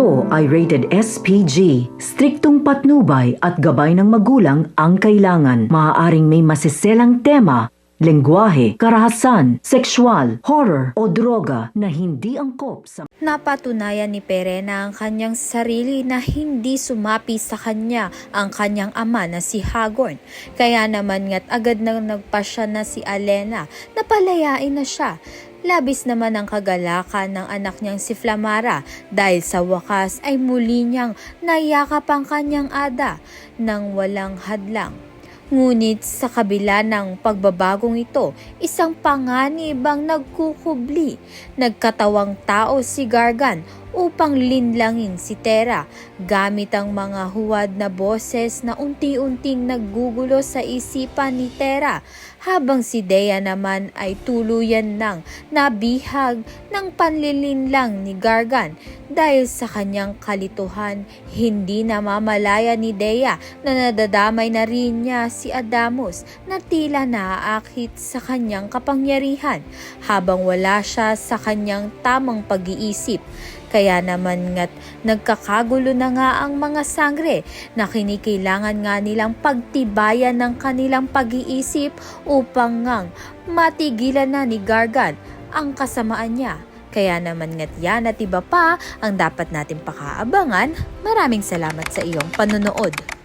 ito ay rated SPG. Striktong patnubay at gabay ng magulang ang kailangan. Maaaring may masiselang tema, lengguwahe, karahasan, sexual, horror o droga na hindi angkop sa... Napatunayan ni Perena ang kanyang sarili na hindi sumapi sa kanya ang kanyang ama na si Hagorn. Kaya naman nga't agad na nagpasya na si Alena na palayain na siya. Labis naman ang kagalakan ng anak niyang si Flamara dahil sa wakas ay muli niyang nayakap ang kanyang ada nang walang hadlang. Ngunit sa kabila ng pagbabagong ito, isang panganib ang nagkukubli. Nagkatawang tao si Gargan upang linlangin si Tera gamit ang mga huwad na boses na unti-unting naggugulo sa isipan ni Tera, habang si Dea naman ay tuluyan nang nabihag ng panlilinlang ni Gargan. Dahil sa kanyang kalituhan, hindi namamalaya ni Dea na nadadamay na rin niya si Adamus na tila naaakit sa kanyang kapangyarihan habang wala siya sa kanyang tamang pag-iisip. Kaya naman nga't nagkakagulo na nga ang mga sangre na kinikailangan nga nilang pagtibayan ng kanilang pag-iisip upang ngang matigilan na ni Gargan ang kasamaan niya. Kaya naman nga't yan at iba pa ang dapat natin pakaabangan. Maraming salamat sa iyong panonood.